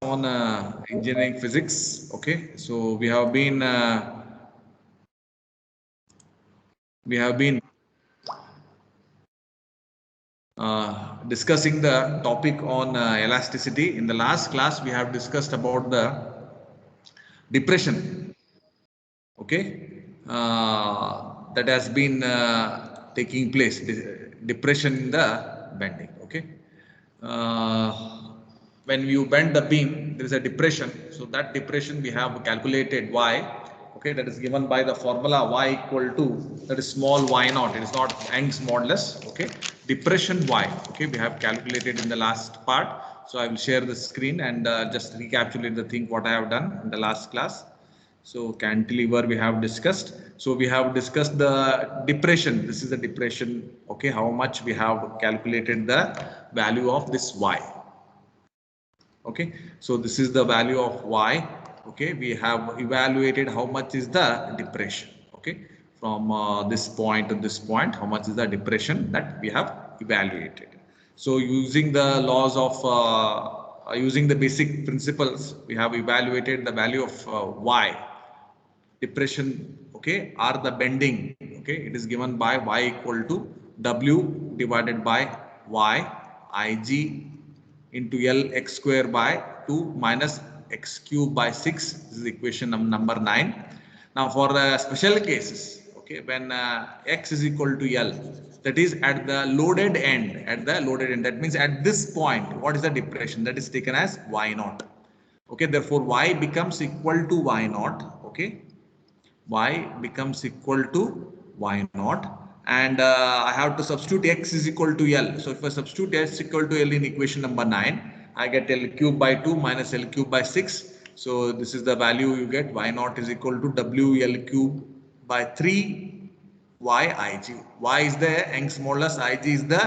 on engineering physics. Okay, so we have been discussing the topic on elasticity. In the last class, we have discussed about the depression. Okay, that has been taking place. Depression in the bending. Okay. When you bend the beam, there is a depression. So that depression we have calculated y. Okay, that is given by the formula y equal to, that is small y naught. It is not Young's modulus. Okay, depression y. Okay, we have calculated in the last part. So I will share the screen and just recapitulate the thing what I have done in the last class. So cantilever we have discussed. So we have discussed the depression. This is the depression. Okay, how much we have calculated the value of this y. Okay, so this is the value of y. Okay, we have evaluated how much is the depression. Okay, from this point to this point, how much is the depression that we have evaluated. So using the laws of using the basic principles, we have evaluated the value of y. Depression, okay, or the bending. Okay, it is given by y equal to w divided by y ig into L x square by 2 minus x cube by 6. This is equation number 9. Now for special cases, okay, when x is equal to L, that is at the loaded end, that means at this point, what is the depression? That is taken as y naught. Okay, therefore y becomes equal to y naught. Okay, y becomes equal to y naught, and I have to substitute x is equal to L. So if I substitute x equal to L in equation number 9, I get L cube by 2 minus L cube by 6. So this is the value you get. Y naught is equal to W L cube by 3 y ig. Y is the Young's modulus, ig is the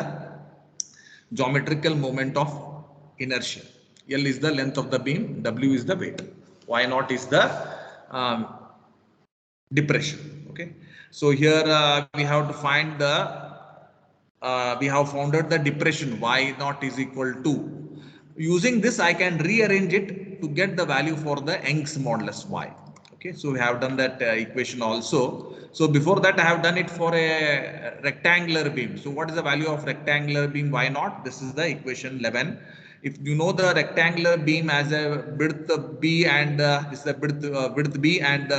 geometrical moment of inertia. L is the length of the beam, W is the weight, y naught is the depression. Okay, so here we have to find the we have founded the depression y naught is equal to, using this I can rearrange it to get the value for the Young's modulus y. Okay, so we have done that equation also. So before that I have done it for a rectangular beam. So what is the value of rectangular beam y naught? This is the equation 11. If you know the rectangular beam as a width b and this is the width b and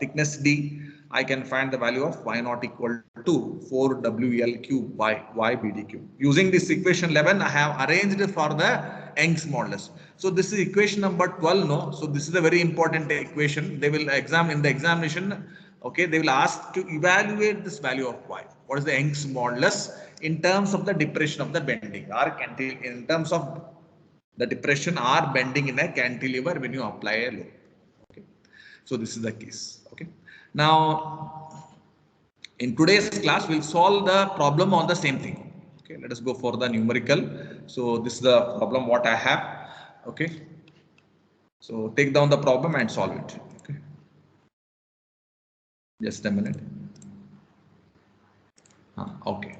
thickness d, I can find the value of y naught equal to 4WL cube by YBD cube. Using this equation 11, I have arranged for the Young's modulus. So this is equation number 12. No, so this is a very important equation. They will examine in the examination. Okay, they will ask to evaluate this value of y. What is the Young's modulus in terms of the depression of the bending, or in terms of the depression or bending in a cantilever when you apply a load. Okay, so this is the case. Okay, now in today's class we'll solve the problem on the same thing. Okay, let us go for the numerical. So this is the problem what I have. Okay, so take down the problem and solve it. Okay, just a minute. Okay,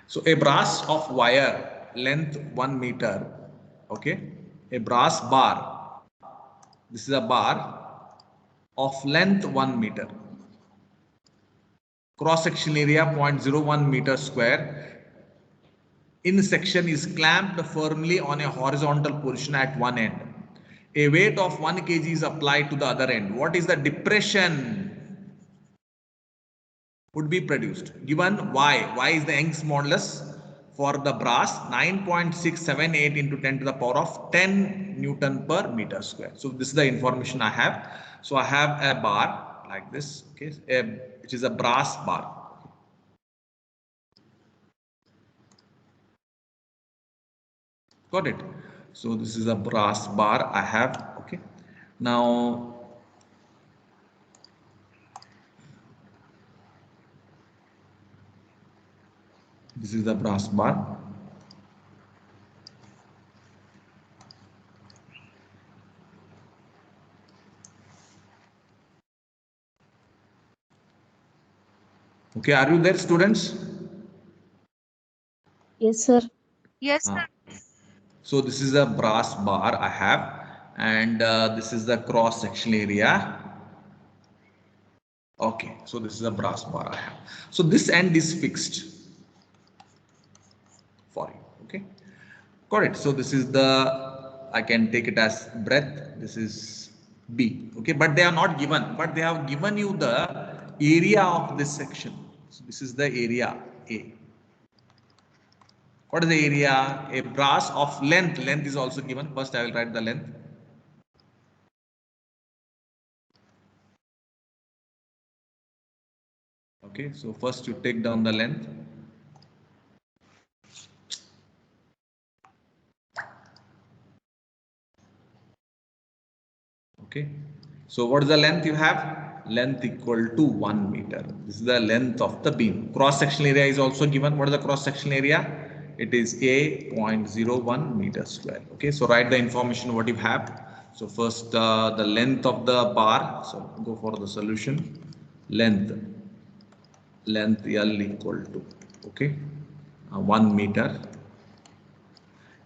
so a brass of wire length 1 meter. Okay, a brass bar, this is a bar of length 1 meter, cross section area 0.01 meter square, in section is clamped firmly on a horizontal position at one end. A weight of 1 kg is applied to the other end. What is the depression would be produced? Given y. Y is the Young's modulus for the brass, 9.678 into 10 to the power of 10 Newton per meter square. So this is the information I have. So I have a bar like this, okay, which is a brass bar. Got it? So this is a brass bar I have. Okay, now this is the brass bar. Okay, are you there, students? Yes, sir. Yes, sir. So this is a brass bar I have, and this is the cross sectional area. Okay, so this is a brass bar I have. So this end is fixed for you. Okay, got it. So this is the, I can take it as breadth. This is B. Okay, but they are not given, but they have given you the area of this section. So this is the area A. What is the area? A brass of length. Length is also given. First, I will write the length. Okay, so first you take down the length. Okay, so what is the length you have? Length equal to 1 meter. This is the length of the beam. Cross sectional area is also given. What is the cross sectional area? It is a 0.01 meter square. Okay, so write the information what you have. So first the length of the bar. So go for the solution. Length L equal to, okay, 1 meter.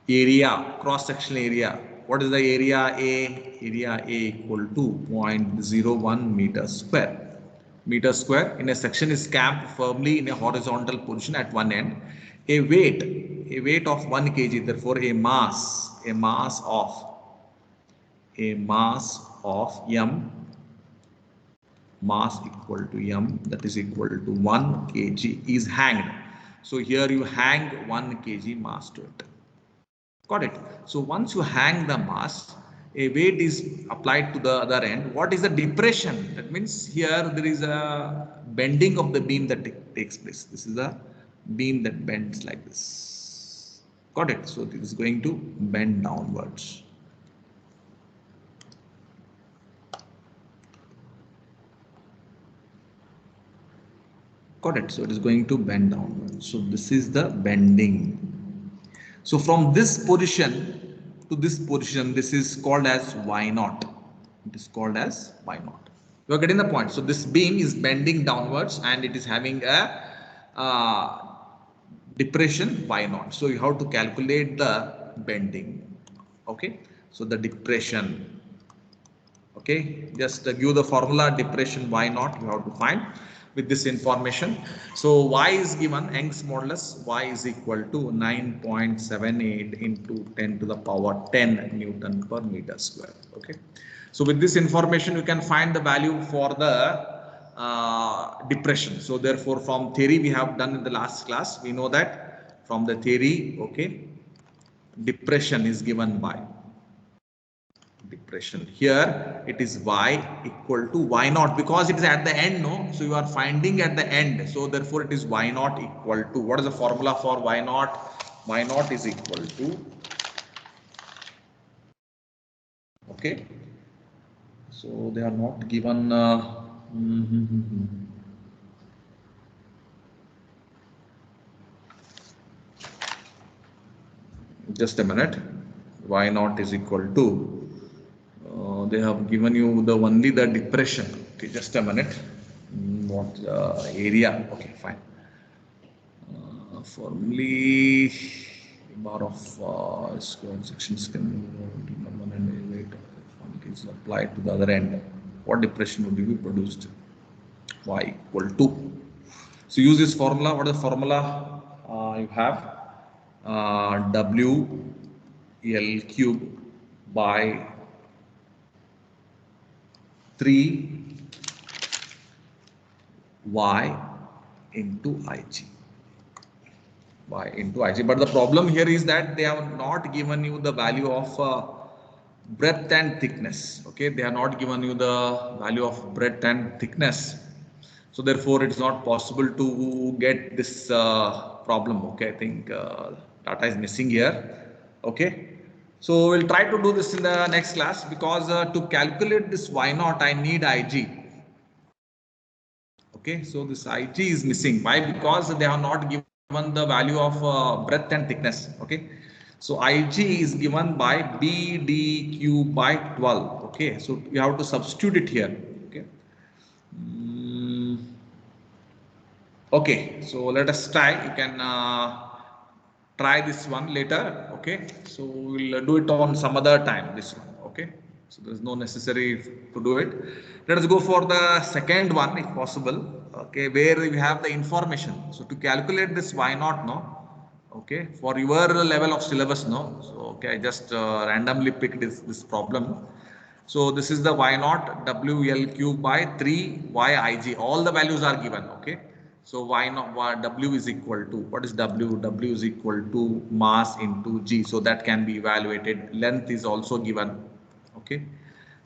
Area, cross sectional area. What is the area A? Area A equal to 0.01 meter square. Meter square in a section is capped firmly in a horizontal position at one end. A weight of 1 kg, therefore a mass of m, mass equal to m, that is equal to 1 kg is hanged. So here you hang 1 kg mass to it. Got it. So once you hang the mass, a weight is applied to the other end. What is the depression? That means here there is a bending of the beam that takes place. This is a beam that bends like this. Got it. So this is going to bend downwards. Got it. So it is going to bend downwards. So this is the bending. So from this position to this position, this is called as Y naught. It is called as Y naught. You are getting the point. So this beam is bending downwards and it is having a depression Y naught. So you have to calculate the bending. Okay. So the depression. Okay. Just give the formula depression Y naught. You have to find with this information. So y is given, Young's modulus, y is equal to 9.78 into 10 to the power 10 Newton per meter square. Okay. So with this information, you can find the value for the depression. So therefore, from theory we have done in the last class, we know that from the theory, okay, depression is given by depression. Here it is y equal to y naught because it is at the end, no? So you are finding at the end. So therefore it is y naught equal to, what is the formula for y naught? Y naught is equal to, okay. So they are not given. Just a minute. Y naught is equal to. They have given you the only the depression. Okay, just a minute. What area? Okay, fine. Formally, bar of square sections can one and weight is applied to the other end. What depression would be produced? Y equal to. So use this formula. What is the formula? You have W L cube by 3 y into Ig. Y into Ig. But the problem here is that they have not given you the value of breadth and thickness. Okay, they have not given you the value of breadth and thickness. So therefore, it's not possible to get this problem. Okay, I think data is missing here. Okay, so we'll try to do this in the next class because to calculate this y naught, I need Ig. Okay, so this Ig is missing. Why? Because they have not given the value of breadth and thickness. Okay, so Ig is given by BDQ by 12. Okay, so you have to substitute it here. Okay. Okay, so let us try. You can try this one later. Okay, so we'll do it on some other time, this one. Okay, so there's no necessary to do it. Let us go for the second one if possible. Okay, where we have the information. So to calculate this y naught, no, okay, for your level of syllabus, no. So okay, I just randomly picked this problem. So this is the y naught WL cube by 3yig. All the values are given. Okay. So y naught W is equal to, what is W? W is equal to mass into G. So that can be evaluated. Length is also given. Okay.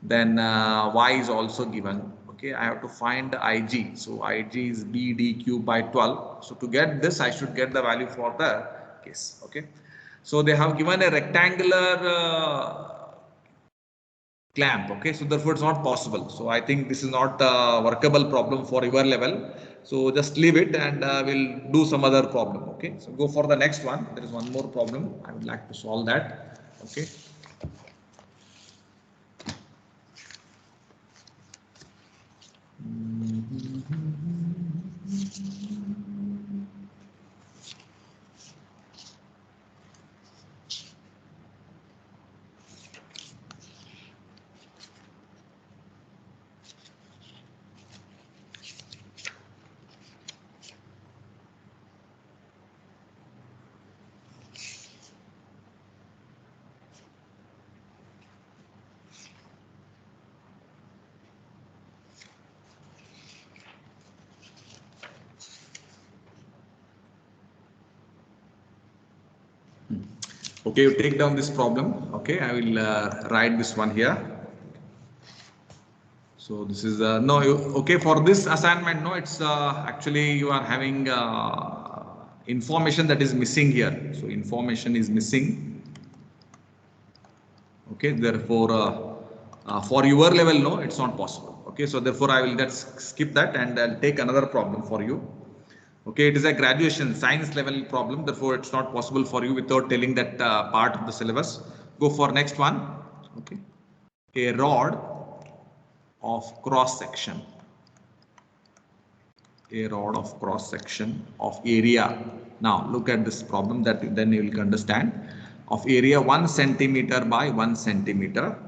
Then y is also given. Okay. I have to find Ig. So Ig is BD cube by 12. So to get this, I should get the value for the case. Okay. So they have given a rectangular clamp. Okay, so therefore it's not possible. So I think this is not a workable problem for your level. So just leave it and we'll do some other problem. Okay, so go for the next one. There is one more problem. I would like to solve that. Okay. Okay, you take down this problem. Okay, I will write this one here. So this is no, okay, for this assignment, no, it's actually you are having information that is missing here. So information is missing. Okay, therefore for your level, no, it's not possible. Okay, so therefore I will just skip that and I'll take another problem for you. Okay, it is a graduation science level problem, therefore it's not possible for you without telling that part of the syllabus. Go for next one. Okay, a rod of cross section, a rod of cross section of area. Now look at this problem, that then you will understand. Of area 1 centimeter by 1 centimeter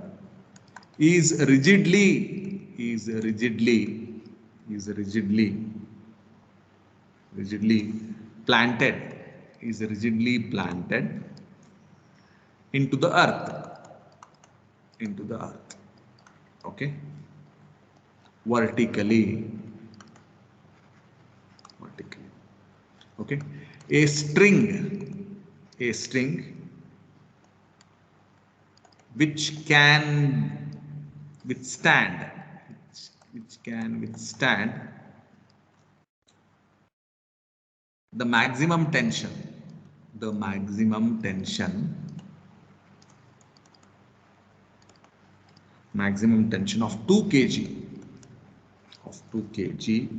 is rigidly planted into the earth, okay, vertically, okay. A string which can withstand the maximum tension of 2 kg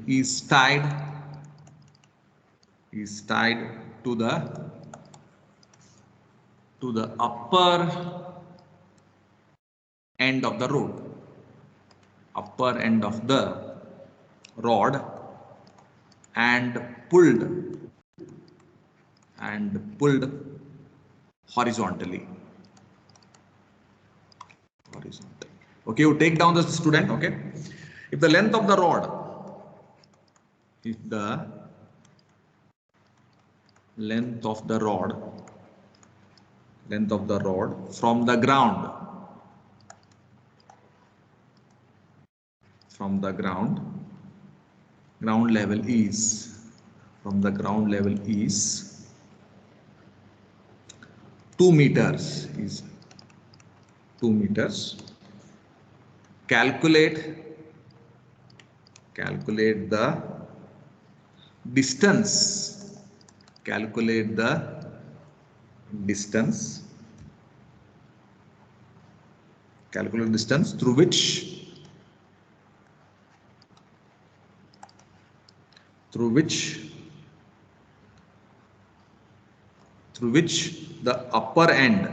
is tied to the upper end of the rod and pulled horizontally. Okay, you take down the student. Okay, if the length of the rod, from the ground level is 2 meters, calculate the distance through which the upper end,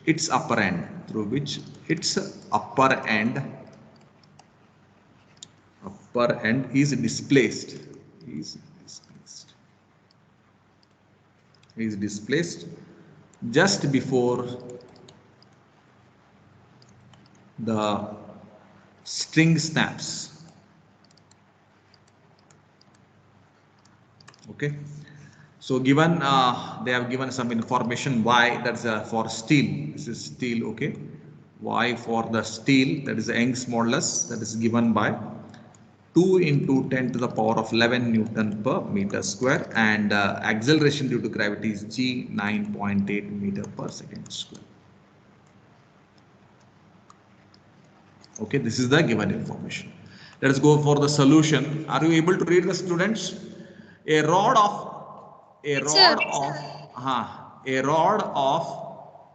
its upper end is displaced. is displaced just before the string snaps. Okay. So given they have given some information y, that's for steel. This is steel. Okay. Y for the steel, that is the Young's modulus, that is given by 2 into 10 to the power of 11 Newton per meter square, and acceleration due to gravity is g 9.8 meter per second square. Okay, this is the given information. Let us go for the solution. Are you able to read, the students? A rod of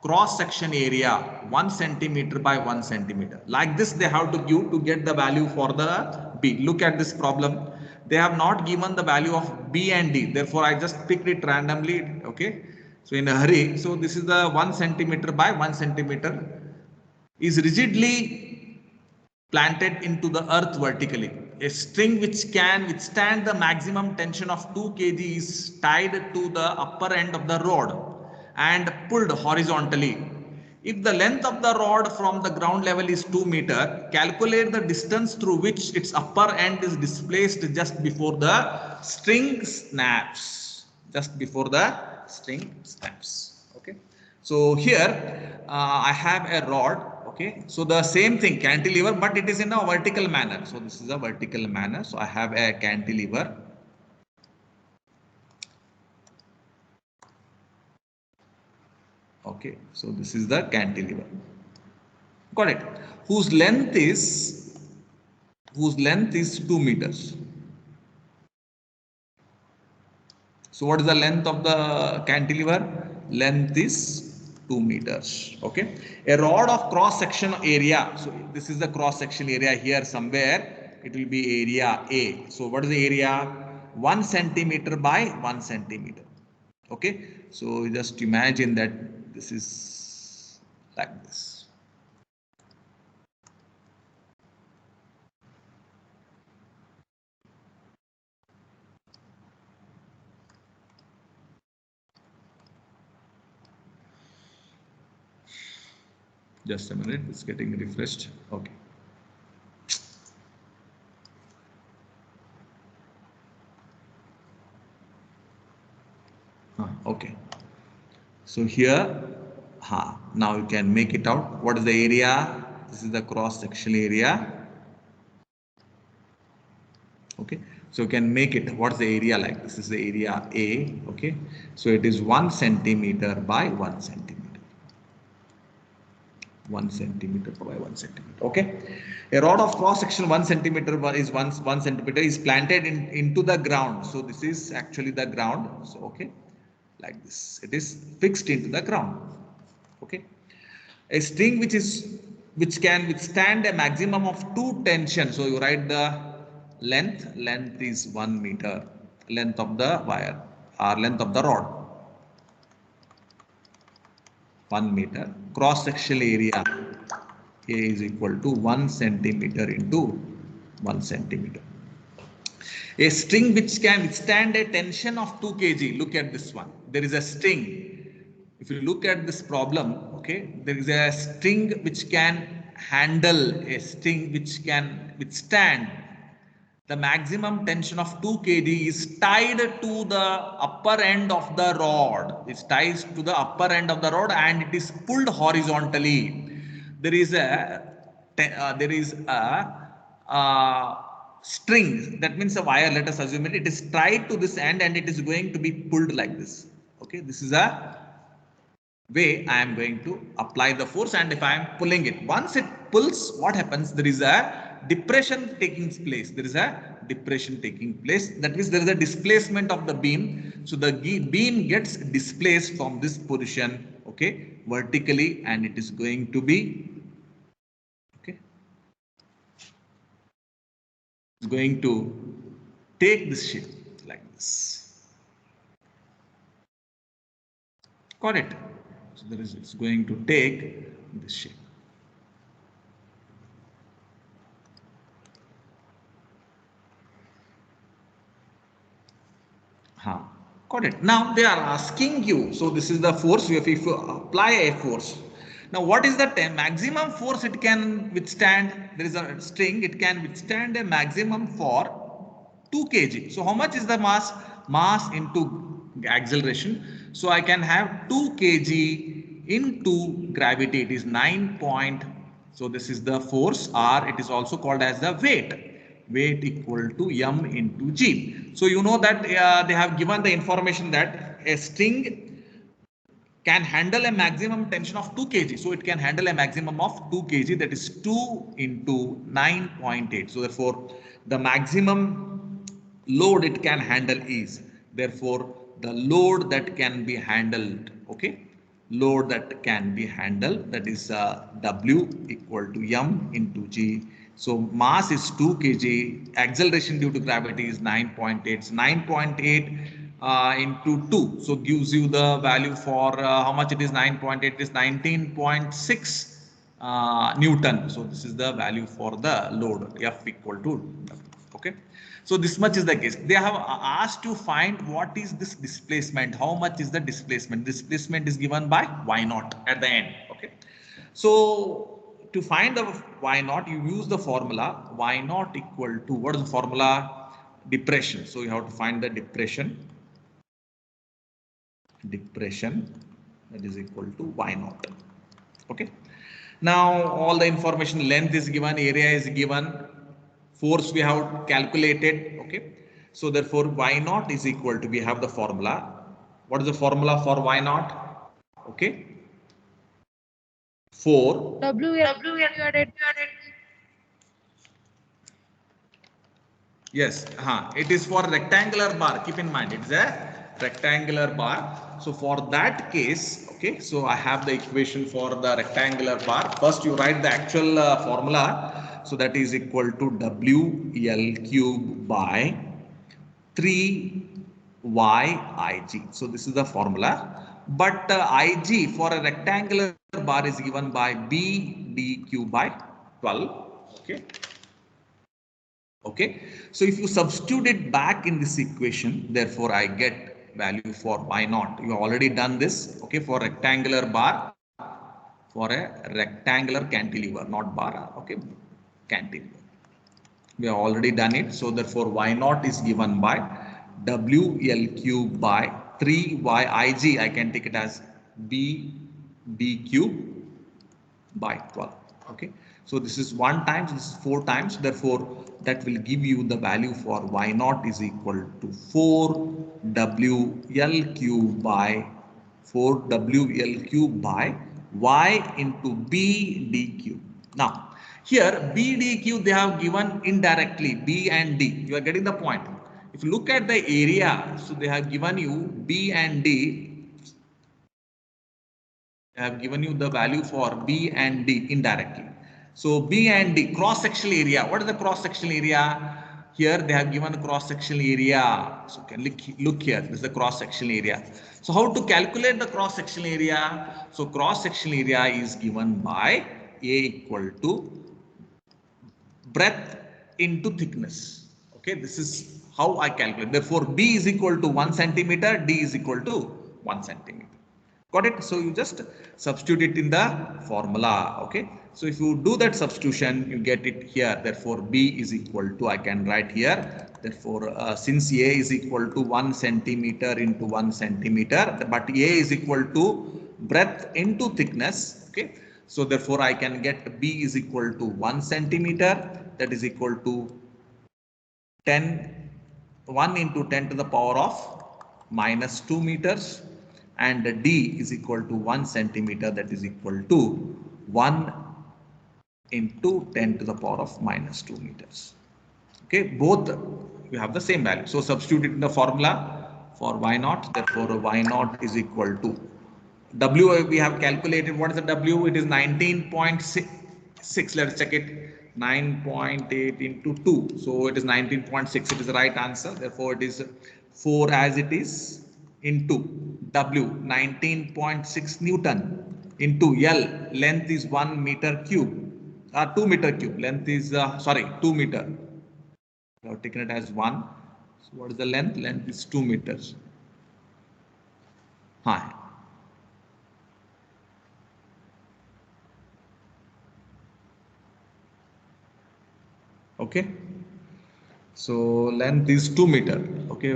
cross section area 1 centimeter by 1 centimeter. Like this they have to give to get the value for the B. Look at this problem. They have not given the value of B and D. Therefore, I just picked it randomly. Okay. So in a hurry. So this is the 1 centimeter by 1 centimeter is rigidly planted into the earth vertically. A string which can withstand the maximum tension of 2 kg is tied to the upper end of the rod and pulled horizontally. If the length of the rod from the ground level is 2 meter, calculate the distance through which its upper end is displaced just before the string snaps. Just before the string snaps. Okay. So here I have a rod. Okay, so the same thing, cantilever, but it is in a vertical manner. So this is a vertical manner. So I have a cantilever. Okay, so this is the cantilever. Got it. Whose length is 2 meters. So what is the length of the cantilever? Length is 2 meters. Okay. A rod of cross section area. So this is the cross section area here somewhere. It will be area A. So what is the area? 1 centimeter by 1 centimeter. Okay. So just imagine that this is like this. Just a minute. It's getting refreshed. Okay. Okay. So here, now you can make it out. What is the area? This is the cross sectional area. Okay. So you can make it. What's the area like? This is the area A. Okay. So it is 1 centimeter by 1 centimeter. 1 centimeter by 1 centimeter. Okay. A rod of cross section 1 centimeter is 1 centimeter is planted into the ground. So this is actually the ground. So okay, like this. It is fixed into the ground. Okay. A string which can withstand a maximum of 2 tension. So you write the length. Length is 1 meter. Length of the wire or length of the rod. 1 meter. Cross sectional area A is equal to 1 centimeter into 1 centimeter. A string which can withstand a tension of 2 kg. Look at this one. There is a string. If you look at this problem, okay, there is a string which can handle, a string which can withstand the maximum tension of 2 kg is tied to the upper end of the rod. It ties to the upper end of the rod and it is pulled horizontally. There is a string, that means a wire. Let us assume it is tied to this end and it is going to be pulled like this. Okay, this is a way I am going to apply the force, and if I am pulling it, once it pulls, what happens? There is a depression taking place. There is a depression taking place. That means there is a displacement of the beam. So the beam gets displaced from this position, okay, vertically, and it is going to be, okay, it's going to take this shape like this. Got it? So there is, it's going to take this shape. Got it. Now they are asking you, so this is the force, if you apply a force. Now what is the maximum force it can withstand? There is a string, it can withstand a maximum for 2 kg. So how much is the mass? Mass into acceleration. So I can have 2 kg into gravity. It is 9 point. So this is the force R. It is also called as the weight. Weight equal to m into g. So you know that they have given the information that a string can handle a maximum tension of 2 kg. So it can handle a maximum of 2 kg, that is 2 into 9.8. So therefore the maximum load it can handle is, therefore the load that can be handled, okay, load that can be handled, that is W equal to m into g. So mass is 2 kg, acceleration due to gravity is 9.8. So 9.8 into 2, so gives you the value for how much it is. 9.8 is 19.6 Newton. So this is the value for the load, F equal to W. Okay. So this much is the case. They have asked to find what is this displacement, how much is the displacement. Displacement is given by y naught at the end. Okay. So to find the y naught, you use the formula y naught equal to, what is the formula? Depression. So you have to find the depression. Depression, that is equal to y naught. Okay. Now all the information, length is given, area is given, force we have calculated. Okay. So therefore y naught is equal to, we have the formula. What is the formula for y naught? Okay. 4 WL. Yes, it is for rectangular bar. Keep in mind, it's a rectangular bar. So for that case, okay, so I have the equation for the rectangular bar. First, you write the actual formula. So that is equal to WL cube by 3YIG. So this is the formula. But IG for a rectangular bar is given by BDQ by 12. Okay. Okay, so if you substitute it back in this equation, therefore I get value for y naught. You have already done this, okay, for rectangular bar, for a rectangular cantilever, not bar, okay, cantilever. We have already done it. So therefore y naught is given by WL cube by 3YIG. I can take it as BD cube by 12. Okay, so this is 1 times, this is 4 times, therefore that will give you the value for y naught is equal to 4WL cube by 4WL cube by y into BDQ. Now here BDQ they have given indirectly, B and D. You are getting the point. If you look at the area, so they have given you B and D. I have given you the value for B and D indirectly. So B and D, cross-sectional area. What is the cross-sectional area? Here they have given a cross-sectional area. So you can look here. This is the cross-sectional area. So how to calculate the cross-sectional area? So cross-sectional area is given by A equal to breadth into thickness. Okay, this is how I calculate. Therefore, B is equal to 1 centimeter, D is equal to 1 centimeter. Got it? So you just substitute it in the formula. Okay. So if you do that substitution, you get it here. Therefore, B is equal to, I can write here. Therefore, since A is equal to 1 centimeter into 1 centimeter, but A is equal to breadth into thickness. Okay. So therefore, I can get B is equal to 1 centimeter. That is equal to 1 into 10 to the power of minus 2 meters. And D is equal to 1 centimeter, that is equal to 1 into 10 to the power of minus 2 meters. Okay, both we have the same value. So substitute it in the formula for y naught. Therefore, y naught is equal to W. We have calculated. What is the W? It is 19.6. Let's check it. 9.8 into 2. So it is 19.6. It is the right answer. Therefore, it is 4 as it is into W 19.6 Newton into L, length is 1 meter cube, 2 meter cube, length is 2 meter. We have taken it as 1. So what is the length? Length is 2 meters. Hi. Okay. So length is 2 meter. Okay,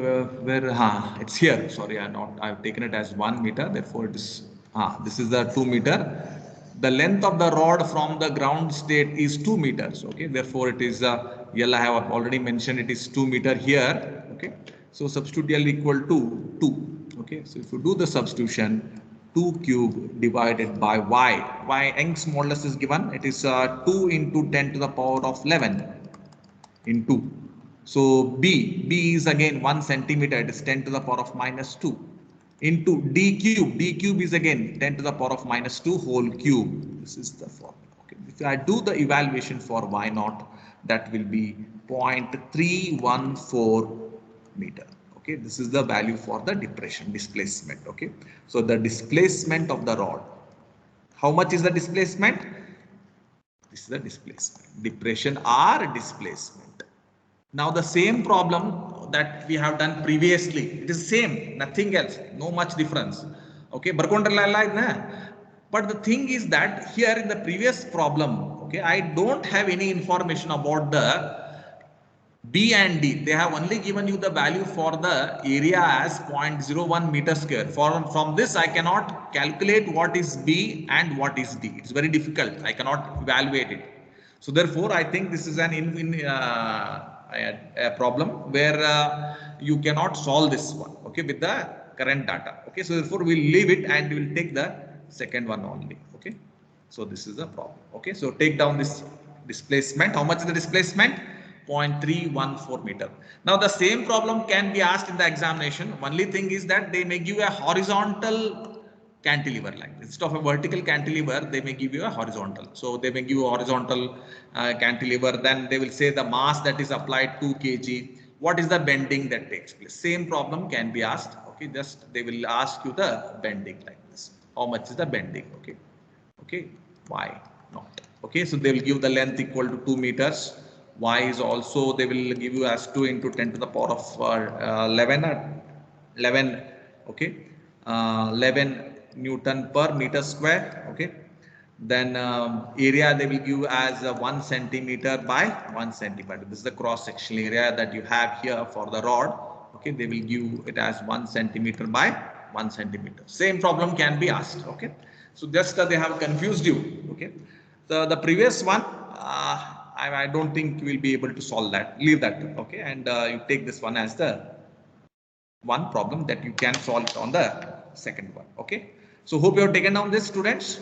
it's here. Sorry, I've taken it as 1 meter. Therefore, it is this is the 2 meter. The length of the rod from the ground state is 2 meters. Okay, therefore it is L. I have already mentioned it is 2 meter here. Okay, so substitute L equal to 2. Okay, so if you do the substitution, 2 cube divided by y Young's modulus is given. It is 2 into 10 to the power of 11 into. So B is again 1 centimeter, it is 10 to the power of minus 2 into D cube is again 10 to the power of minus 2 whole cube. This is the formula. Okay. If I do the evaluation for Y naught, that will be 0.314 meter. Okay, this is the value for the depression displacement. Okay, so the displacement of the rod. How much is the displacement? This is the displacement. Depression or displacement. Now the same problem that we have done previously, it is same, nothing else, no much difference. Okay, but the thing is that here in the previous problem, okay, I don't have any information about the B and D. They have only given you the value for the area as 0.01 meter square. From this, I cannot calculate what is B and what is D. It's very difficult. I cannot evaluate it. So therefore, I think this is a problem where you cannot solve this one. Okay, with the current data. Okay, so therefore we'll leave it and we'll take the second one only. Okay, so this is the problem. Okay, so take down this displacement. How much is the displacement? 0.314 meter. Now the same problem can be asked in the examination. Only thing is that they may give a horizontal cantilever like this. Instead of a vertical cantilever, they may give you a horizontal. So they may give you a horizontal cantilever. Then they will say the mass that is applied 2 kg. What is the bending that takes place? Same problem can be asked. Okay, just they will ask you the bending like this. How much is the bending? Okay, okay, why not? Okay, so they will give the length equal to 2 meters. Y is also they will give you as 2 into 10 to the power of 11 or 11. Okay, 11 Newton per meter square. Okay, then area they will give as 1 centimeter by 1 centimeter. This is the cross sectional area that you have here for the rod. Okay, they will give it as 1 centimeter by 1 centimeter. Same problem can be asked. Okay, so just they have confused you. Okay, the previous one I don't think you will be able to solve that. Leave that. Okay, and you take this one as the one problem that you can solve it on the second one. Okay, so hope you have taken down this, students.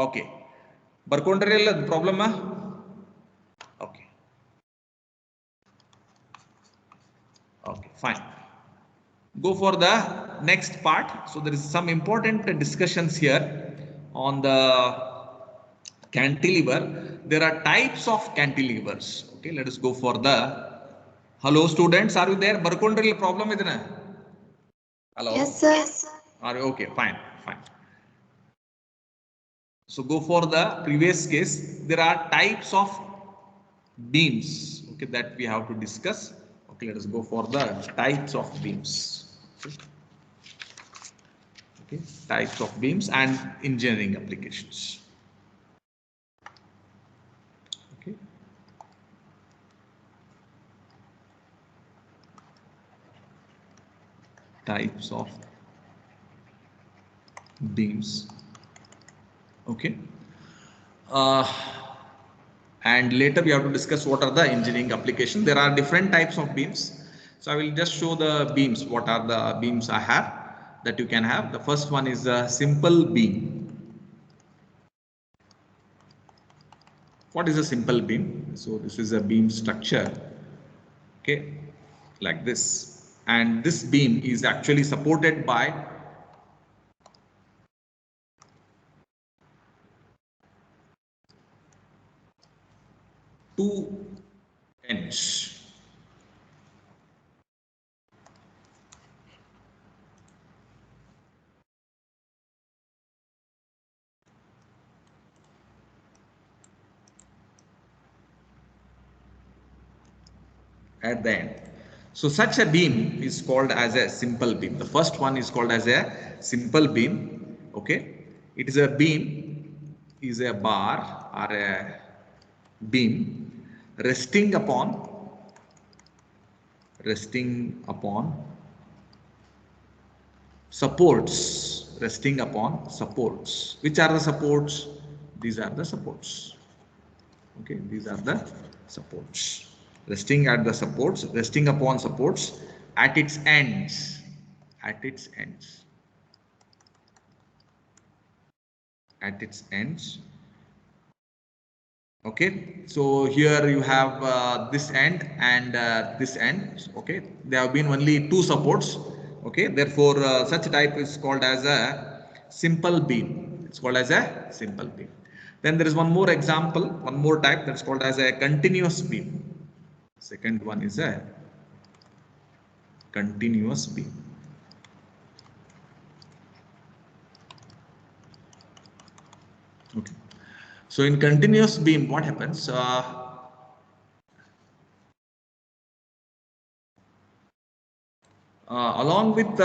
Okay, ಬರ್ಕೊಂಡ್ರಿ problem. Okay, okay, fine. Go for the next part. So there is some important discussions here on the cantilever. There are types of cantilevers. Okay, let us go for the. Hello, students, are you there? ಬರ್ಕೊಂಡ್ರಿ problem ಇದನ್ನ. Hello. Yes, sir. Yes, sir. Are you okay? Fine, fine. So go for the previous case. There are types of beams, okay, that we have to discuss. Okay, let us go for the types of beams. Okay, types of beams and engineering applications. Okay. Types of beams. Okay. And later we have to discuss what are the engineering applications. There are different types of beams. So I will just show the beams. What are the beams I have that you can have? The first one is a simple beam. What is a simple beam? So this is a beam structure. Okay, like this. And this beam is actually supported by two ends. At the end. So such a beam is called as a simple beam. The first one is called as a simple beam. Okay. It is a beam, is a bar or a beam resting upon supports. Which are the supports? These are the supports. Okay, these are the supports. Resting upon supports at its ends. At its ends. At its ends. Okay, so here you have this end and this end. Okay, there have been only two supports. Okay, therefore such type is called as a simple beam. It's called as a simple beam. Then there is one more example, one more type that's called as a continuous beam. Second one is a continuous beam. Okay, so in continuous beam, what happens? Along with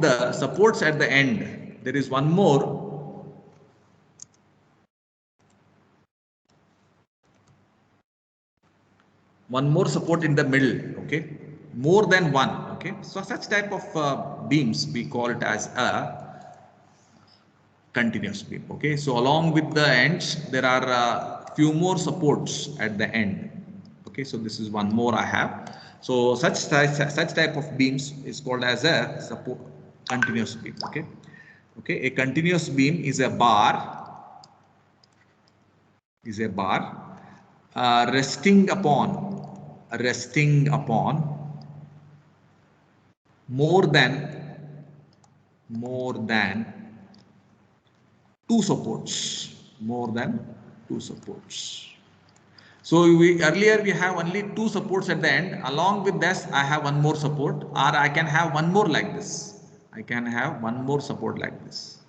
the supports at the end, there is one more support in the middle. Okay, more than one. Okay, so such type of beams we call it as a continuous beam. Okay, so along with the ends there are few more supports at the end. Okay, so this is one more I have. So such type of beams is called as a support continuous beam. Okay, okay, a continuous beam is a bar resting upon more than two supports. More than two supports. So earlier we have only two supports at the end. Along with this, I have one more support, or I can have one more like this. I can have one more support like this,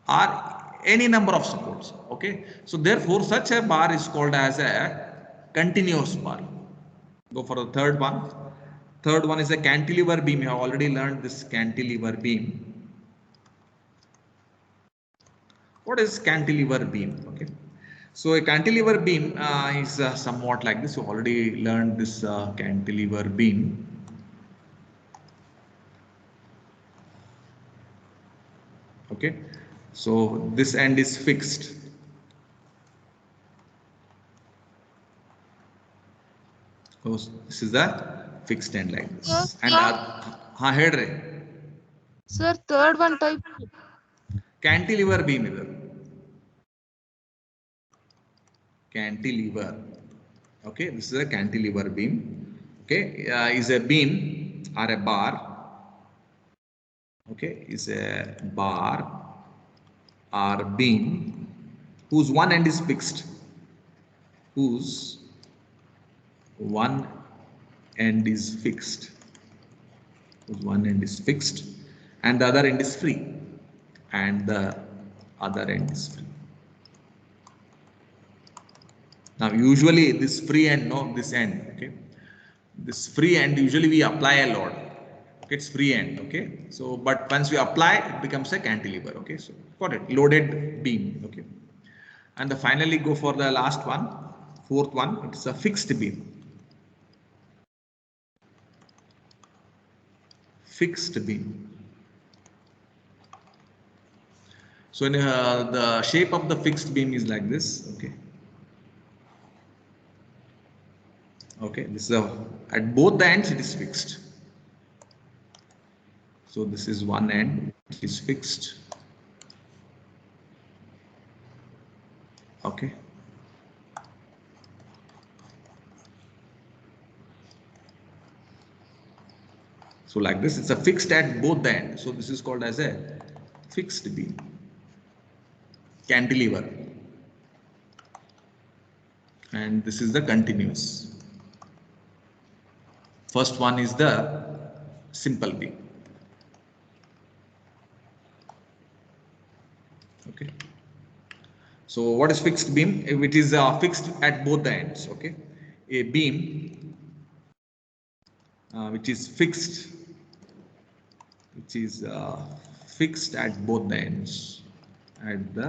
or any number of supports. Okay. So therefore, such a bar is called as a continuous bar. Go for the third one. Third one is a cantilever beam. You have already learned this cantilever beam. What is cantilever beam? Okay. So a cantilever beam is somewhat like this. You already learned this cantilever beam. Okay. So this end is fixed. So this is the fixed end like this. And head Sir, third one type. cantilever beam is cantilever. Okay, this is a cantilever beam. Okay, is a beam or a bar. Okay, is a bar or beam whose one end is fixed. Whose one end is fixed. Whose one end is fixed, and the other end is free. And the other end is free. Now, usually this free end, no, this end, okay. This free end, usually we apply a load. Okay, it's free end, okay. So, but once we apply, it becomes a cantilever, okay. So, got it, loaded beam, okay. And finally go for the last one, fourth one, it's a fixed beam. Fixed beam. So, in, the shape of the fixed beam is like this, okay. Okay, this is at both the ends it is fixed. So this is one end which is fixed. Okay. So like this, it's a fixed at both the ends. So this is called as a fixed beam. Cantilever. And this is the continuous. First one is the simple beam. Okay. So what is fixed beam? If it is fixed at both the ends, okay. a beam which is fixed, at both the ends, at the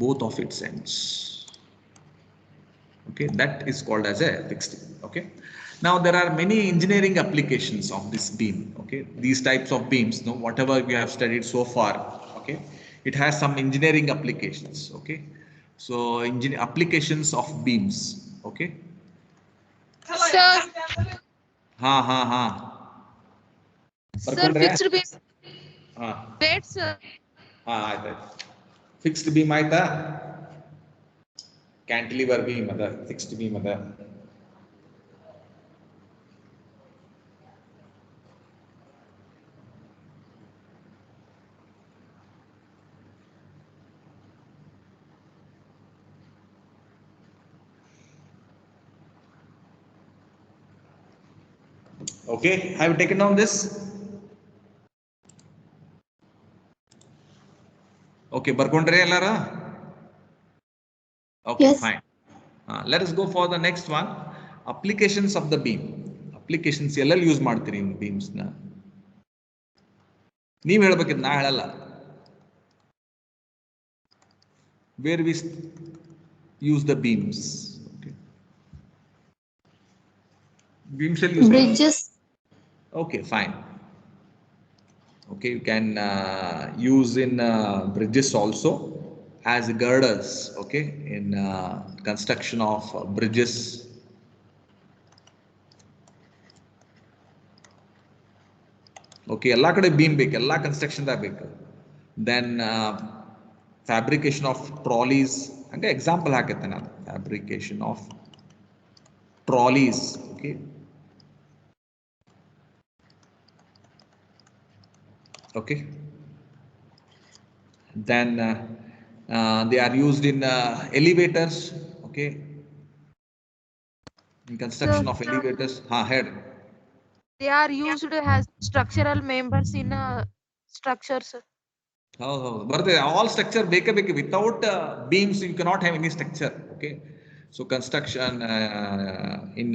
both of its ends. Okay, that is called as a fixed beam. Okay, now there are many engineering applications of this beam. Okay, these types of beams, no, whatever we have studied so far, okay, it has some engineering applications. Okay, so applications of beams. Okay, Sir, ha. sir, ಬರ್ಕೊಂಡ್ರೆ fixed beam. ಹಾ Wait, sir. ಹಾ ಆಯ್ತಾಯ್ತು. Fixed beam ಆಯ್ತಾ? Cantilever beam ಅದ, fixed beam ಅದ. Okay, have you taken down this? Okay, ಬರ್ಕೊಂಡ್ರೆ ಎಲ್ಲಾರ? Okay, yes. Fine. Let us go for the next one. Applications of the beam. Applications ಎಲ್ಲೆಲ್ಲಿ use ಮಾಡ್ತೀರಿ beams ನ? ನೀವು ಹೇಳ್ಬೇಕಿದ್, ನಾ ಹೇಳಲ್ಲ. Where we use the beams. Okay. Beams shall use Bridges. Okay, fine. Okay, you can use in bridges also as girders. Okay, in construction of bridges. Okay, ಎಲ್ಲ ಕಡೆ beam ಬೇಕು, ಎಲ್ಲ construction ದಾಗ ಬೇಕು. Then fabrication of trolleys. ಹಂಗೆ example ಹಾಕತ್ತೆ ನಾನು, fabrication of trolleys. Okay. Okay. Then they are used in elevators. Okay. In construction of elevators. Head. They are used as structural members in structures. ಹೌದು, ಬರ್ತದೆ. All structure ಬೇಕೇ ಬೇಕು. Without beams you cannot have any structure. Okay, so construction in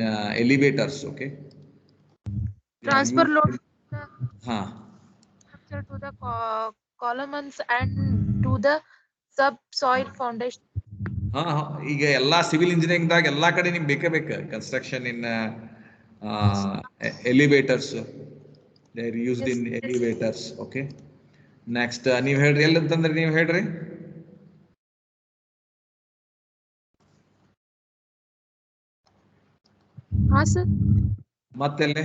elevators. Okay, Transfer load structure to the columns and to the subsoil foundation. ಈಗ ಎಲ್ಲಾ civil engineering ದಾಗ ಎಲ್ಲಾ ಕಡೆ ನಿಮ್ಗೆ ಬೇಕೇ ಬೇಕು. Construction in elevators, they are used in elevators. Okay, next ನೀವು ಹೇಳ್ರಿ, ಎಲ್ಲಂತಂದ್ರೆ ನೀವು ಹೇಳ್ರಿ. ಹಾ ಸರ್, ಮತ್ತೆಲ್ಲೇ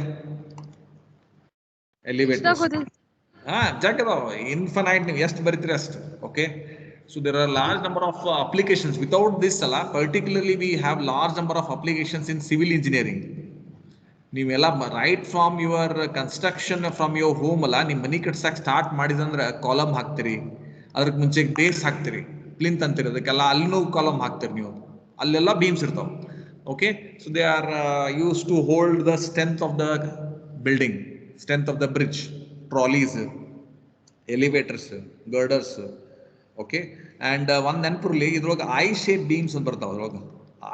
ಎಲಿವೇಟರ್ಸ್ ಜಾಗದಾವ ಇನ್ಫನೈಟ್, ನೀವು ಎಷ್ಟು ಬರಿತೀರಿ ಅಷ್ಟು. Okay, so there are large number of applications. Without this particularly we have large number of applications in civil engineering. ನೀವೆಲ್ಲ right from your construction from your home ಅಲ್ಲ, ನಿಮ್ಮ ಮನೆ ಕಟ್ಸಕ್ಕೆ ಸ್ಟಾರ್ಟ್ ಮಾಡಿದಂದ್ರೆ ಕಾಲಮ್ ಹಾಕ್ತೀರಿ, ಅದ್ರಕ್ಕೆ ಮುಂಚೆ base ಹಾಕ್ತೀರಿ, ಪ್ಲಿಂತ್ ಅಂತೀರಿ, ಅದಕ್ಕೆಲ್ಲ ಅಲ್ಲಿನೂ ಕಾಲಮ್ ಹಾಕ್ತೀರಿ ನೀವು, ಅಲ್ಲೆಲ್ಲ ಬೀಮ್ಸ್ ಇರ್ತಾವೆ. Okay, so they are use to hold the strength of the building, strength of the bridge, trolleys, elevators, girders. Okay, and ಒಂದು ನೆನಪಿರಲಿ, ಇದ್ರೊಳಗೆ ಐ ಶೇಪ್ ಬೀಮ್ಸ್ ಅಂತ ಬರ್ತಾವೆ. ಅದ್ರೊಳಗೆ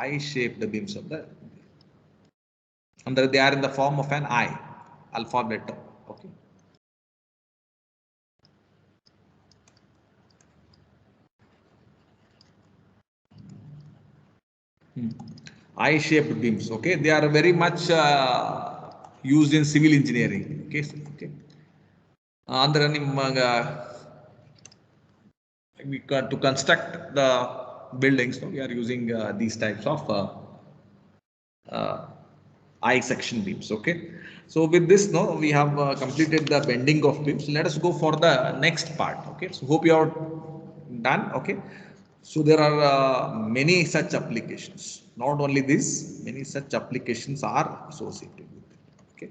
ಐ ಶೇಪ್ ದ ಬೀಮ್ಸ್ ಅಂತ, ಅಂದ್ರೆ they are in the form of an I, alphabet. Okay, I shaped beams. Okay, they are very much used in civil engineering. Okay, okay. ಅಂದ್ರೆ ನಿಮಗೆ to construct the buildings, we are using these types of I section beams. Okay, so with this, we have completed the bending of beams. Let us go for the next part. Okay, so hope you are done. Okay, so there are many such applications. Not only this, many such applications are associated with it. Okay,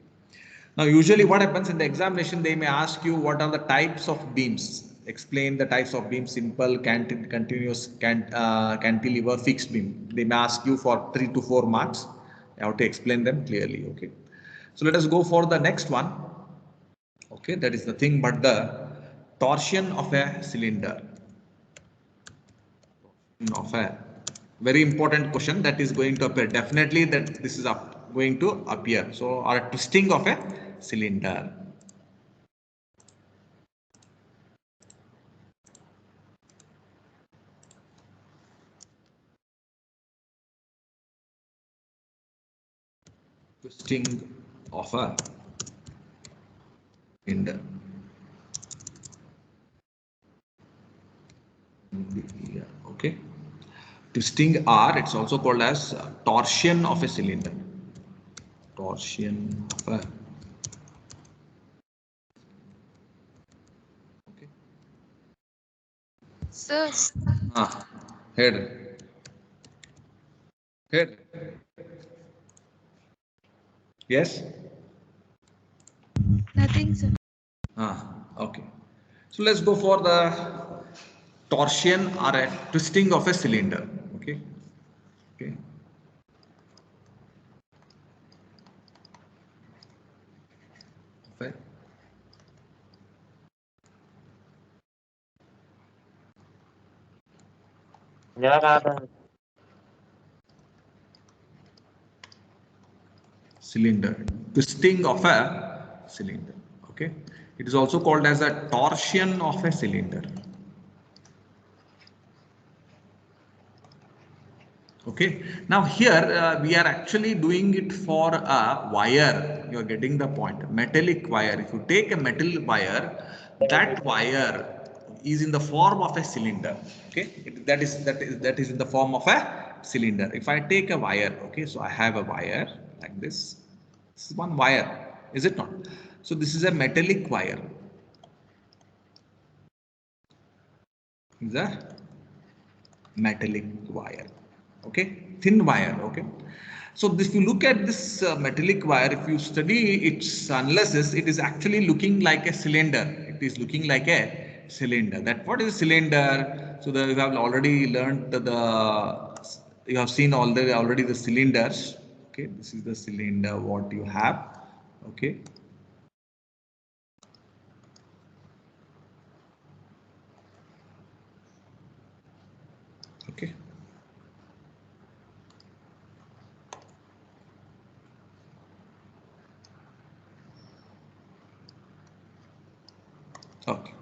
now usually what happens in the examination, they may ask you what are the types of beams. Explain the types of beams: simple, continuous, cantilever, fixed beam. They may ask you for 3 to 4 marks. I have to explain them clearly. Okay, so let us go for the next one. Okay, that is the thing but the torsion of a cylinder. Of a Very important question that is going to appear. Definitely that this is going to appear. So, or a twisting of a cylinder. Twisting of a cylinder. Yeah, okay. Twisting R, it's also called as torsion of a cylinder. Torsion of a. Okay. Sir, Ah, head. Head. Yes. nothing, sir. Okay. So let's go for the torsion or a twisting of a cylinder. Okay. Okay. Okay. Cylinder, twisting of a cylinder. Okay, it is also called as a torsion of a cylinder. Okay, now here we are actually doing it for a wire. You are getting the point. Metallic wire. If you take a metal wire, that wire is in the form of a cylinder. Okay, that is in the form of a cylinder. If I take a wire, okay, so I have a wire like this. This is one wire, is it not? So this is a metallic wire. Is a metallic wire. Okay, thin wire. Okay, so if you look at this metallic wire, if you study its analysis, it is actually looking like a cylinder. It is looking like a cylinder. That what is a cylinder? So you have already learned you have seen already the cylinders. Okay, this is the cylinder what you have. Okay. Okay. Okay.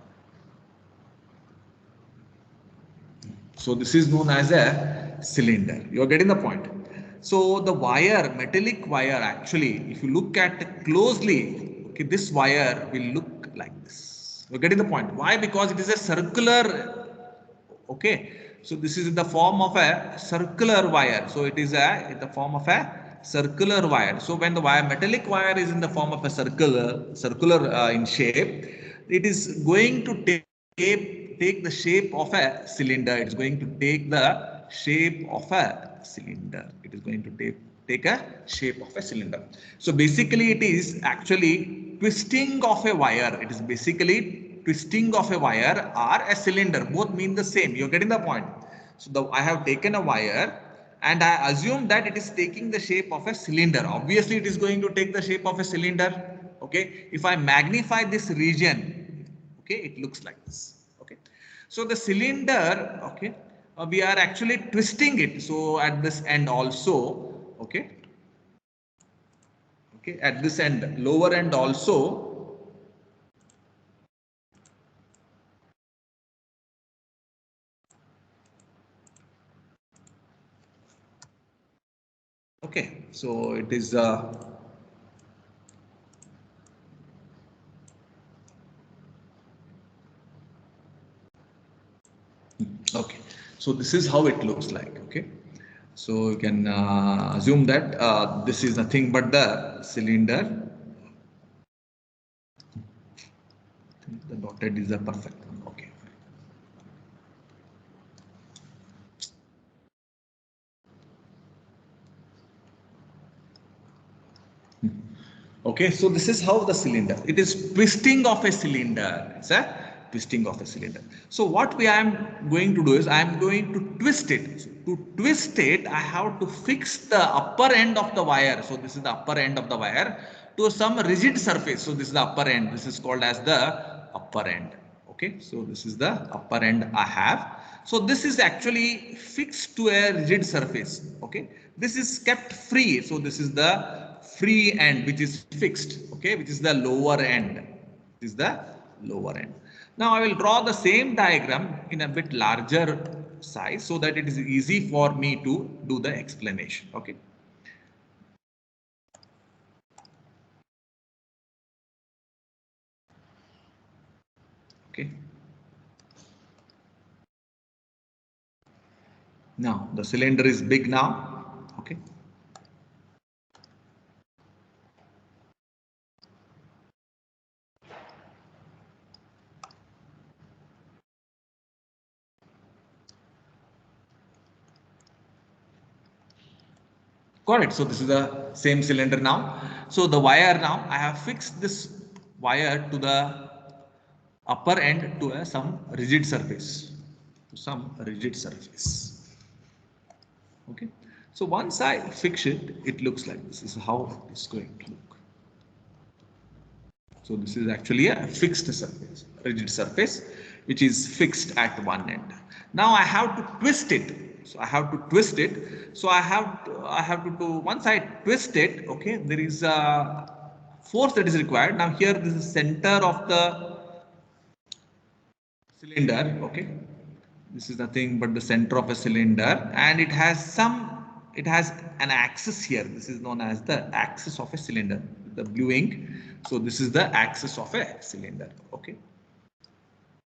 So this is known as a cylinder. You are getting the point. So the wire, metallic wire, actually, if you look at closely, okay, this wire will look like this. You're getting the point. Why? Because it is a circular. Okay. So this is in the form of a circular wire. So it is in the form of a circular wire. So when the metallic wire is in the form of a circular in shape, it is going to take the shape of a cylinder. It's going to take the shape of a cylinder. It is going to take a shape of a cylinder. So basically it is actually twisting of a wire. It is basically twisting of a wire or a cylinder. Both mean the same. You're getting the point. So I have taken a wire and I assume that it is taking the shape of a cylinder. Obviously it is going to take the shape of a cylinder. Okay. If I magnify this region, okay, it looks like this. Okay. So the cylinder, okay, we are actually twisting it. So at this end also, okay, okay, at this end, lower end also, okay, so it is okay, so this is how it looks like. Okay, so you can assume that this is nothing but the cylinder. The dotted is a perfect one. Okay. Okay, so this is how the cylinder, it is twisting of a cylinder. It's a twisting of a cylinder. So what I am going to do is I am going to twist it. So to twist it, I have to fix the upper end of the wire. So this is the upper end of the wire to some rigid surface. So this is the upper end. This is called as the upper end. Okay, so this is the upper end I have. So this is actually fixed to a rigid surface. Okay, this is kept free. So this is the free end which is fixed. Okay, which is the lower end. This is the lower end. Now I will draw the same diagram in a bit larger size so that it is easy for me to do the explanation. Okay. Okay. Now the cylinder is big now. Okay. Got it. So this is the same cylinder now. So the wire now, I have fixed this wire to the upper end to a some rigid surface. To some rigid surface. Okay. So once I fix it, it looks like this. This is how it's going to look. So this is actually a fixed surface, rigid surface, which is fixed at one end. Now I have to twist it. So I have to twist it. So I have to do, once I twist it, okay, there is a force that is required. Now here this is center of the cylinder, okay. This is nothing but the center of a cylinder, and it has an axis here. This is known as the axis of a cylinder, the blue ink. So this is the axis of a cylinder. Okay.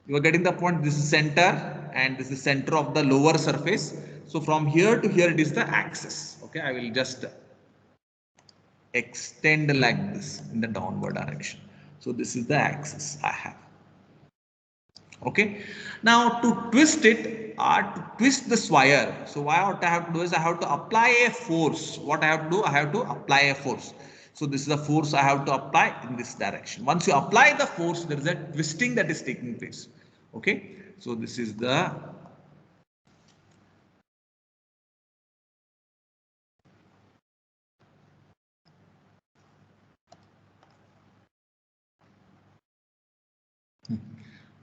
You are getting the point. This is center and this is center of the lower surface. So from here to here it is the axis. Okay. I will just extend like this in the downward direction. So this is the axis I have. Okay, now to twist it or to twist this wire, so what I have to do is I have to apply a force. What I have to do, I have to apply a force. So this is the force I have to apply in this direction. Once you apply the force, there is a twisting that is taking place. Okay, so this is the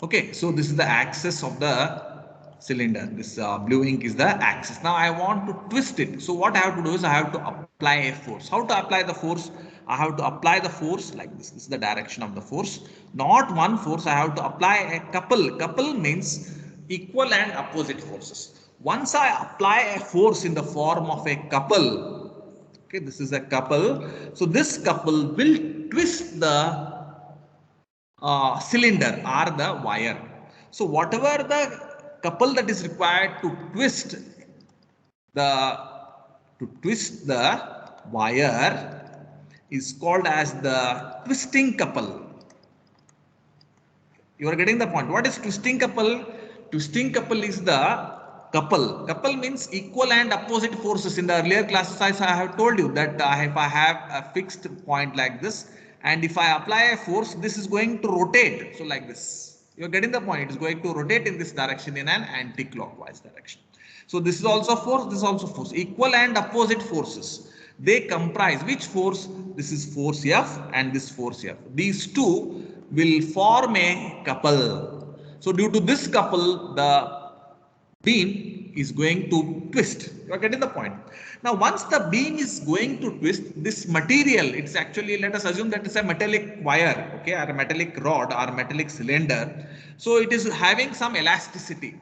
okay, so this is the axis of the cylinder. This blue ink is the axis. Now I want to twist it. So what I have to do is I have to apply a force. How to apply the force? I have to apply the force like this. This is the direction of the force. Not one force. I have to apply a couple. Couple means equal and opposite forces. Once I apply a force in the form of a couple, okay, this is a couple. So this couple will twist the cylinder or the wire. So whatever the couple that is required to twist the wire is called as the twisting couple. You are getting the point. What is twisting couple? Twisting couple is the couple. Couple means equal and opposite forces. In the earlier classes, I have told you that if I have a fixed point like this, and if I apply a force, this is going to rotate. So like this, you are getting the point. It is going to rotate in this direction in an anti-clockwise direction. So this is also force. This is also force. Equal and opposite forces. They comprise which force? This is force F and this force F. These two will form a couple. So due to this couple, the beam is going to twist. You are getting the point. Now once the beam is going to twist, this material, it's actually, let us assume that it's a metallic wire, okay, or a metallic rod or metallic cylinder. So it is having some elasticity.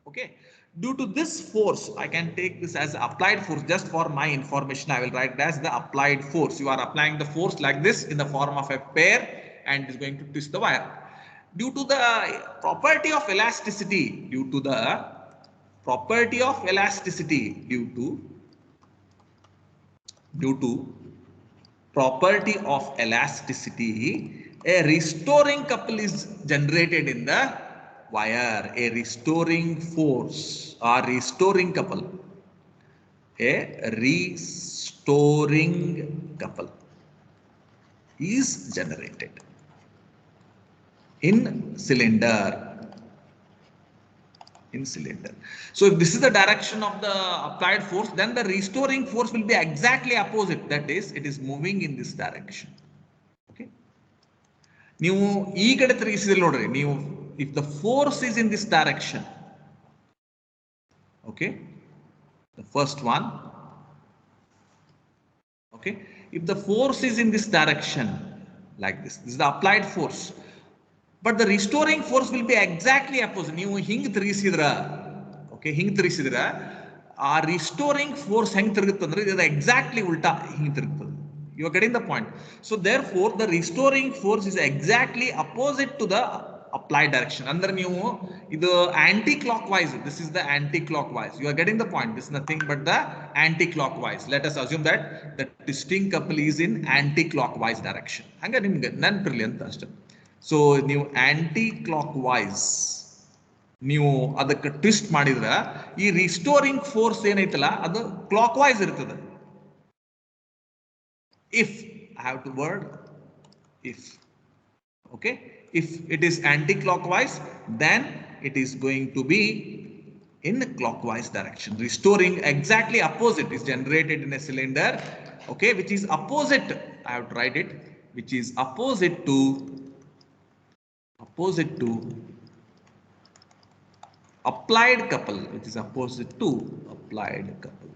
Okay. Due to this force, I can take this as applied force. Just for my information, I will write it as the applied force. You are applying the force like this in the form of a pair and is going to twist the wire. Due to the property of elasticity, due to property of elasticity, a restoring couple is generated in the wire, a restoring force or restoring couple, a restoring couple is generated in cylinder. So if this is the direction of the applied force, then the restoring force will be exactly opposite. That is, it is moving in this direction. Okay. ನೀವು ಈ ಕಡೆ ತಿರುಗಿಸಿದ್ರೆ ನೋಡ್ರಿ, ನೀವು if the force is in this direction, okay, the first one, okay, if the force is in this direction like this is the applied force, but the restoring force will be exactly opposite. ನೀವು ಹಿಂಗ್ ತಿರುಗಿಸಿದ್ರ, okay, ಹಿಂಗ್ ತಿರುಗಿಸಿದ್ರ ಆ restoring force ಹೆಂಗ್ ತಿರುಗುತ್ತಂದ್ರೆ ಇದು exactly ಉಲ್ಟಾ ಹಿಂಗ್ ತಿರುಗುತ್ತದೆ. You are getting the point. So therefore the restoring force is exactly opposite to the applied direction. Under ನೀವು ಇದು anti-clockwise. This is the anti-clockwise. You are getting the point. This is nothing but the anti-clockwise. Let us assume that the twisting couple is in anti-clockwise direction. ಹಂಗ ನಿಮ್ಗೆ ನೆನಪಿರ್ಲಿ ಅಂತ ಅಷ್ಟೇ. So ನೀವು anti-clockwise ನೀವು ಅದಕ್ಕೆ twist ಮಾಡಿದ್ರ ಈ ರಿಸ್ಟೋರಿಂಗ್ ಫೋರ್ಸ್ ಏನೈತಲ್ಲ ಅದು ಕ್ಲಾಕ್ವೈಸ್ ಇರ್ತದೆ. If I have to word if, okay, if it is anti-clockwise then it is going to be in clockwise direction. Restoring exactly opposite is generated in a cylinder, okay, which is opposite, I have to write it, which is opposite to applied couple, which is opposite to applied couple.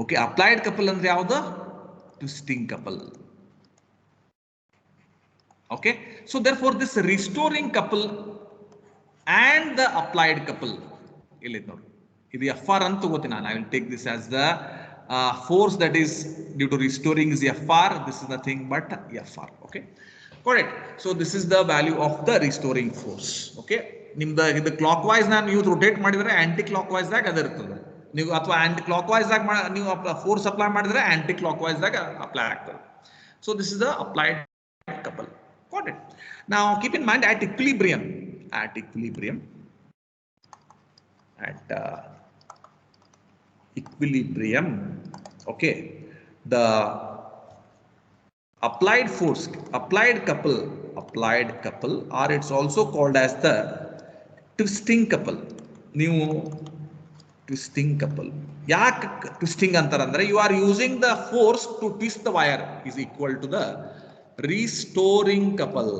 Okay, applied couple andre yavada? Twisting couple. Okay, so therefore this restoring couple and the applied couple, illi nodi idu FR anta tagotini ನಾನು. I will take this as the force that is due to restoring is FR. This is nothing but FR. Okay, got it. So this is the value of the restoring force. Okay, ನಿಮ್ದು ಇದು clockwise ನಾನು ನೀವು rotate ಮಾಡಿದ್ರೆ aunty clockwise ದಾಗ ಅದು ಇರ್ತದೆ. ನೀವು ಅಥವಾ ಆಂಟಿ ಕ್ಲಾಕ್ವೈಸ್ ದಾಗ ನೀವು ಫೋರ್ಸ್ ಅಪ್ಲೈ ಮಾಡಿದ್ರೆ ಆಂಟಿ ಕ್ಲಾಕ್ವೈಸ್ ದಾಗ ಅಪ್ಲೈ ಆಗ್ತದೆ. So this is the applied couple. Got it. Now keep in mind at equilibrium, okay, the applied force, applied couple, or it's also called as the twisting couple. New twisting couple. Yak twisting antarandre, you are using the force to twist the wire is equal to the restoring couple,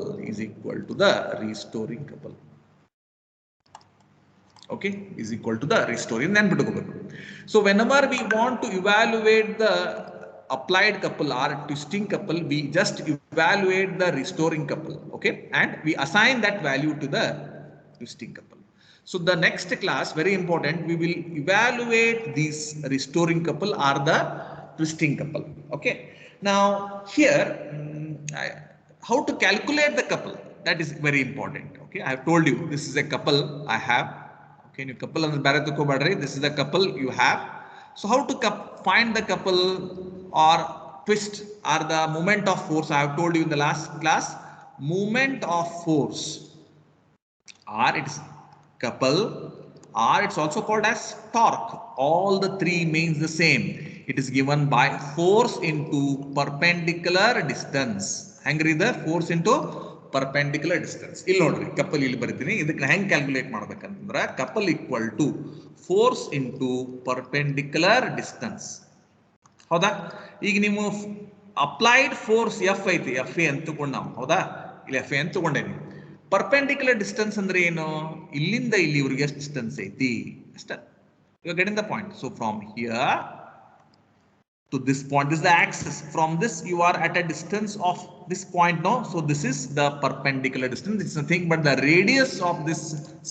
okay, is equal to the restoring. Then so whenever we want to evaluate the applied couple or twisting couple, we just evaluate the restoring couple, okay, and we assign that value to the twisting couple. So the next class, very important, we will evaluate these restoring couple or the twisting couple. Okay, now here how to calculate the couple, that is very important. Okay, I have told you this is a couple I have. Okay, you couple and this is the couple you have. So how to find the couple or twist or the moment of force? I have told you in the last class, moment of force, or it's couple, or it's also called as torque. All the three means the same. It is given by force into perpendicular distance. Hangri the force into perpendicular distance. Illi nodri couple illi baritini. Idಕ್ಕೆ ಹೆಂಗೆ calculate ಮಾಡಬೇಕಂತಂದ್ರೆ couple equal to force into perpendicular distance. ಹೌದಾ? ಈಗ ನೀವು applied force F ಐತಿ, FA ಅಂತ ತಗೊಂಡು ನಾವು, ಹೌದಾ? ಇಲ್ಲಿ FA ಅಂತ ತಗೊಂಡೇನಿ. Perpendicular distance ಅಂದ್ರೆ ಏನು? ಇಲ್ಲಿಂದ ಇಲ್ಲಿವರೆಗೆ ಎಷ್ಟು ಡಿಸ್ಟೆನ್ಸ್ ಐತಿ ಅಷ್ಟೇ. You are getting the point. So from here to this point, this is the axis. From this you are at a distance of this point, no? So this is the perpendicular distance. It's nothing but the radius of this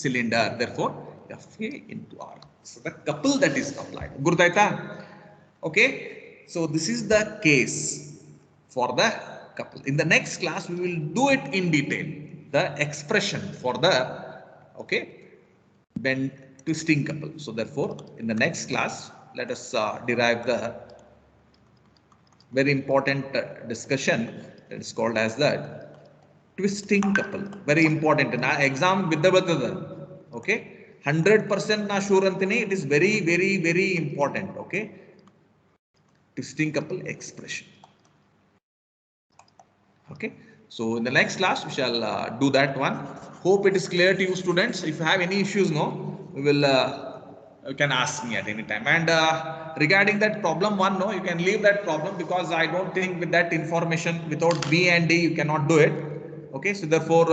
cylinder. Therefore FA into R. So the couple that is applied. Gurutaita? Okay. So this is the case for the couple. In the next class we will do it in detail. The expression for the, okay, bend twisting couple. So therefore in the next class let us derive the very important discussion that is called as the twisting couple. Very important. Na exam bidda battada, okay, 100% na sure antini. It is very very important. Okay, twisting couple expression. Okay, so in the next class we shall do that one. Hope it is clear to you students. If you have any issues, no, we will you can ask me at any time. And regarding that problem one, no, you can leave that problem because I don't think with that information, without B and D, you cannot do it. Okay, so therefore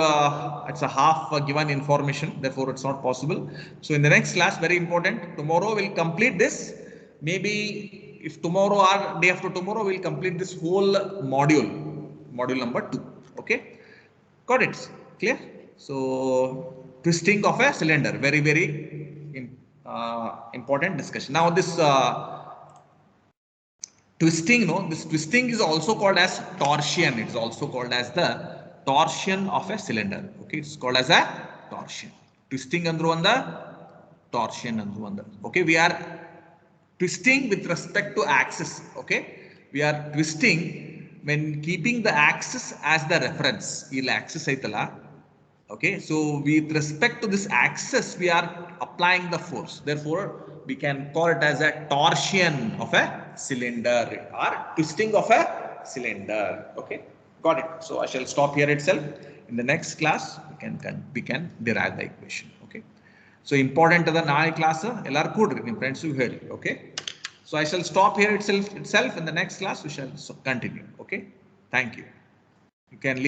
it's a half given information, therefore it's not possible. So in the next class, very important, tomorrow we'll complete this. Maybe if tomorrow or day after tomorrow, we'll complete this whole module number 2. Okay, got it? Clear? So twisting of a cylinder, very, very important discussion. Now this twisting, no, this twisting is also called as torsion. It is also called as the torsion of a cylinder. Okay, it's called as a torsion. Twisting andru anda, torsion andru anda. Okay, we are twisting with respect to axis. Okay, we are twisting when keeping the axis as the reference. This axis aitala. Okay, so with respect to this axis, we are applying the force. Therefore, we can call it as a torsion of a cylinder or twisting of a cylinder. Okay, got it. So I shall stop here itself. In the next class, we can derive the equation. Okay. So important to the nine class, friends you heard. Okay. So I shall stop here itself. In the next class, we shall continue. Okay. Thank you. You can leave.